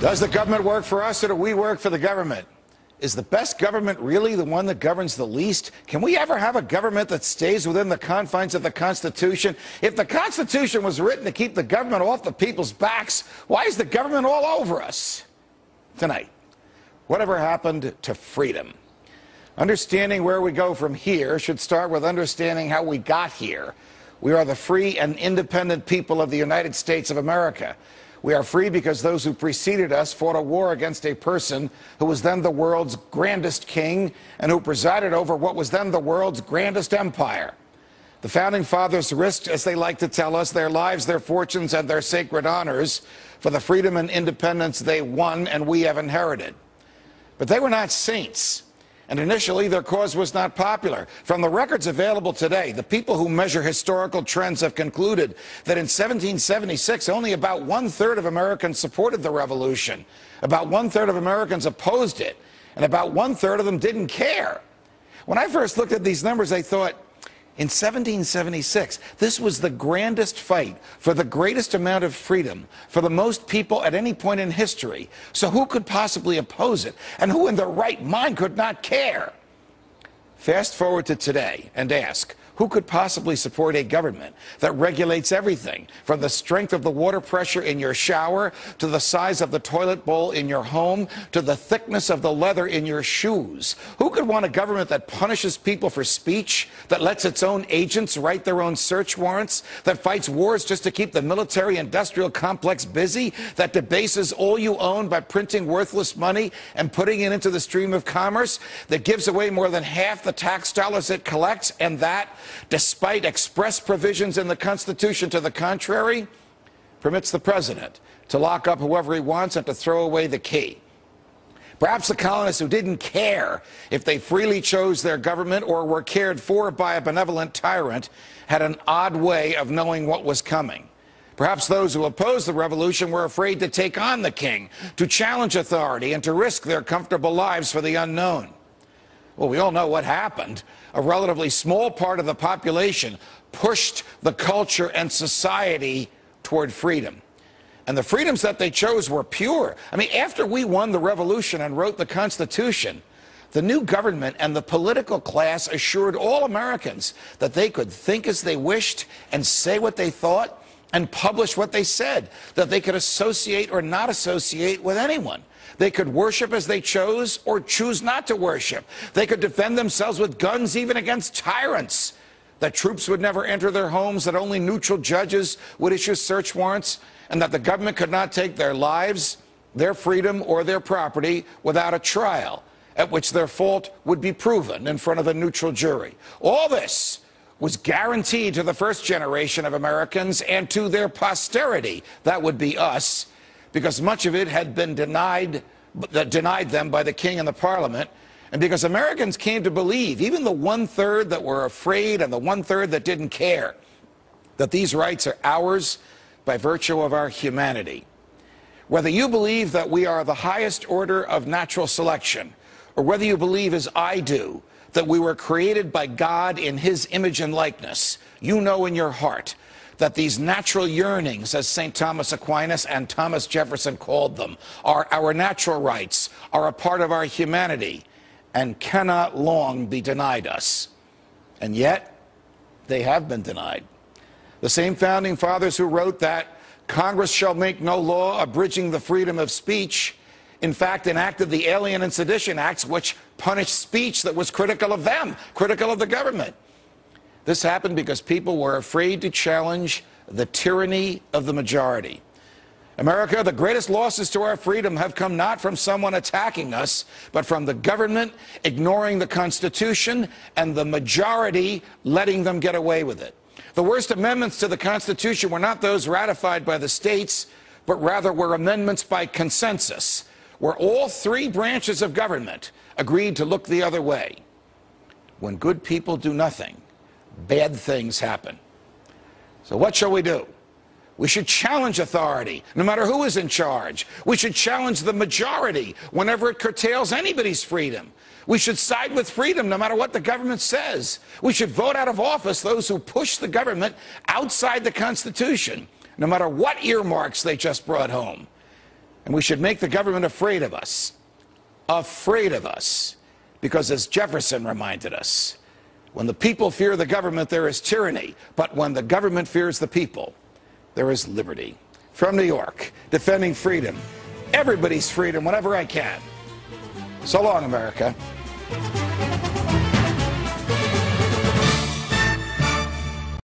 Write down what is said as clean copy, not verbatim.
Does the government work for us or do we work for the government? Is the best government really the one that governs the least? Can we ever have a government that stays within the confines of the Constitution? If the Constitution was written to keep the government off the people's backs, why is the government all over us? Tonight, whatever happened to freedom? Understanding where we go from here should start with understanding how we got here. We are the free and independent people of the United States of America. We are free because those who preceded us fought a war against a person who was then the world's grandest king and who presided over what was then the world's grandest empire. The Founding Fathers risked, as they like to tell us, their lives, their fortunes, and their sacred honors for the freedom and independence they won and we have inherited. But they were not saints. And initially, their cause was not popular. From the records available today, the people who measure historical trends have concluded that in 1776, only about one-third of Americans supported the revolution. About one-third of Americans opposed it, and about one-third of them didn't care. When I first looked at these numbers, I thought, in 1776, this was the grandest fight for the greatest amount of freedom for the most people at any point in history. So who could possibly oppose it? And who in their right mind could not care? Fast forward to today and ask, who could possibly support a government that regulates everything from the strength of the water pressure in your shower to the size of the toilet bowl in your home to the thickness of the leather in your shoes? Who could want a government that punishes people for speech, that lets its own agents write their own search warrants, that fights wars just to keep the military-industrial complex busy, that debases all you own by printing worthless money and putting it into the stream of commerce, that gives away more than half the tax dollars it collects, and that, despite express provisions in the Constitution to the contrary, permits the president to lock up whoever he wants and to throw away the key? Perhaps the colonists who didn't care if they freely chose their government or were cared for by a benevolent tyrant had an odd way of knowing what was coming. Perhaps those who opposed the revolution were afraid to take on the king, to challenge authority, and to risk their comfortable lives for the unknown. Well, we all know what happened. A relatively small part of the population pushed the culture and society toward freedom. And the freedoms that they chose were pure. I mean, after we won the revolution and wrote the Constitution, the new government and the political class assured all Americans that they could think as they wished and say what they thought and publish what they said, that they could associate or not associate with anyone. They could worship as they chose or choose not to worship. They could defend themselves with guns even against tyrants. That troops would never enter their homes, that only neutral judges would issue search warrants, and that the government could not take their lives, their freedom, or their property without a trial, at which their fault would be proven in front of a neutral jury. All this was guaranteed to the first generation of Americans and to their posterity. That would be us, because much of it had been denied them by the king and the parliament, and because Americans came to believe, even the one-third that were afraid and the one-third that didn't care, that these rights are ours by virtue of our humanity. Whether you believe that we are the highest order of natural selection, or whether you believe, as I do, that we were created by God in his image and likeness, you know in your heart that these natural yearnings, as St. Thomas Aquinas and Thomas Jefferson called them, are our natural rights, are a part of our humanity, and cannot long be denied us. And yet, they have been denied. The same Founding Fathers who wrote that Congress shall make no law abridging the freedom of speech, in fact, enacted the Alien and Sedition Acts, which punished speech that was critical of them, critical of the government. This happened because people were afraid to challenge the tyranny of the majority. America, the greatest losses to our freedom have come not from someone attacking us, but from the government ignoring the Constitution and the majority letting them get away with it. The worst amendments to the Constitution were not those ratified by the states, but rather were amendments by consensus, where all three branches of government agreed to look the other way. When good people do nothing, bad things happen. So what shall we do? We should challenge authority, no matter who is in charge. We should challenge the majority whenever it curtails anybody's freedom. We should side with freedom no matter what the government says. We should vote out of office those who push the government outside the Constitution, no matter what earmarks they just brought home. And we should make the government afraid of us. Afraid of us. Because as Jefferson reminded us, when the people fear the government, there is tyranny. But when the government fears the people, there is liberty. From New York, defending freedom. Everybody's freedom whenever I can. So long, America.